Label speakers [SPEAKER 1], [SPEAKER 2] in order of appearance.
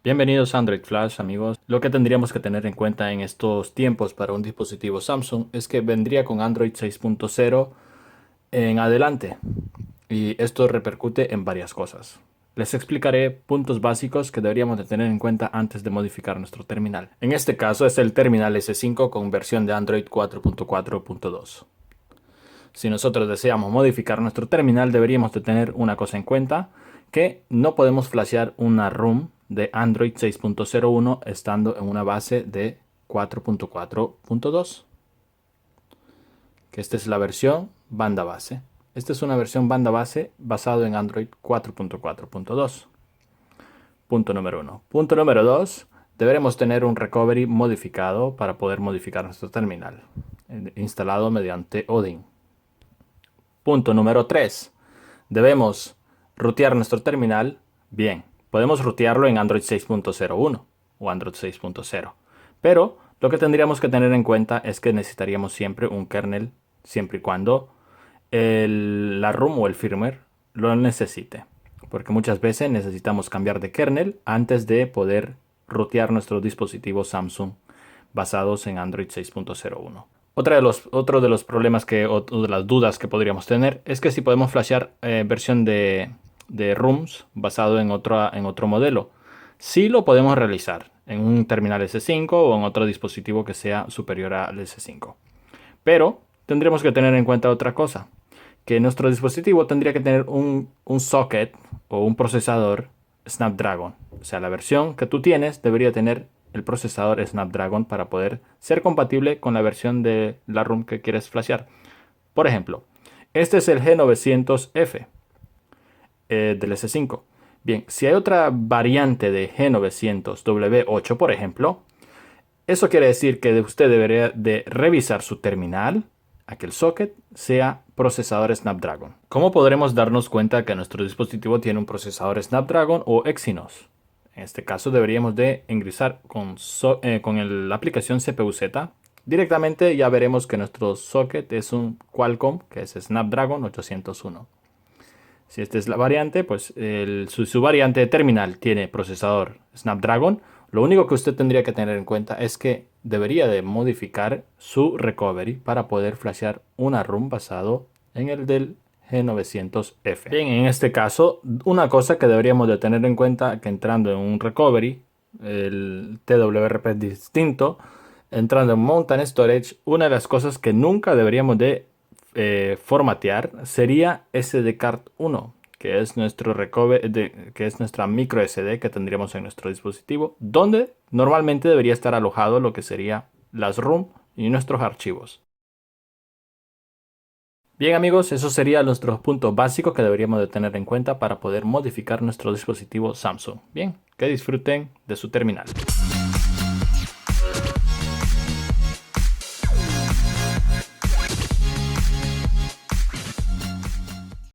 [SPEAKER 1] Bienvenidos a Android Flash, amigos. Lo que tendríamos que tener en cuenta en estos tiempos para un dispositivo Samsung es que vendría con Android 6.0 en adelante. Y esto repercute en varias cosas. Les explicaré puntos básicos que deberíamos de tener en cuenta antes de modificar nuestro terminal. En este caso es el terminal S5 con versión de Android 4.4.2. Si nosotros deseamos modificar nuestro terminal, deberíamos de tener una cosa en cuenta, que no podemos flashear una ROM de Android 6.01 estando en una base de 4.4.2. Que esta es la versión banda base. Esta es una versión banda base basado en Android 4.4.2. Punto número 1. Punto número 2. Deberemos tener un recovery modificado para poder modificar nuestro terminal, instalado mediante Odin. Punto número 3. Debemos rutear nuestro terminal. Bien, podemos rutearlo en Android 6.01 o Android 6.0. Pero lo que tendríamos que tener en cuenta es que necesitaríamos siempre un kernel, siempre y cuando la ROM o el firmware lo necesite. Porque muchas veces necesitamos cambiar de kernel antes de poder rutear nuestros dispositivos Samsung basados en Android 6.01. Otro de los problemas o de las dudas que podríamos tener es que si podemos flashear versión de ROMs basado en otro modelo. Sí lo podemos realizar en un terminal S5 o en otro dispositivo que sea superior al S5. Pero tendremos que tener en cuenta otra cosa, que nuestro dispositivo tendría que tener un socket o un procesador Snapdragon. O sea, la versión que tú tienes debería tener el procesador Snapdragon para poder ser compatible con la versión de la ROM que quieres flashear. Por ejemplo, este es el G900F del S5. Bien, si hay otra variante de G900W8, por ejemplo, eso quiere decir que usted debería de revisar su terminal a que el socket sea procesador Snapdragon. ¿Cómo podremos darnos cuenta que nuestro dispositivo tiene un procesador Snapdragon o Exynos? En este caso deberíamos de ingresar con la aplicación CPU-Z. Directamente ya veremos que nuestro socket es un Qualcomm, que es Snapdragon 801. Si esta es la variante, pues su variante de terminal tiene procesador Snapdragon. Lo único que usted tendría que tener en cuenta es que debería de modificar su recovery para poder flashear una ROM basado en el del G900F. Bien, en este caso, una cosa que deberíamos de tener en cuenta que entrando en un recovery, el TWRP es distinto, entrando en Mountain Storage, una de las cosas que nunca deberíamos de formatear sería SD Card 1, que es nuestro recovery, que es nuestra micro SD que tendríamos en nuestro dispositivo, donde normalmente debería estar alojado lo que sería las ROM y nuestros archivos. Bien amigos, esos serían nuestros puntos básicos que deberíamos de tener en cuenta para poder modificar nuestro dispositivo Samsung. Bien, que disfruten de su terminal.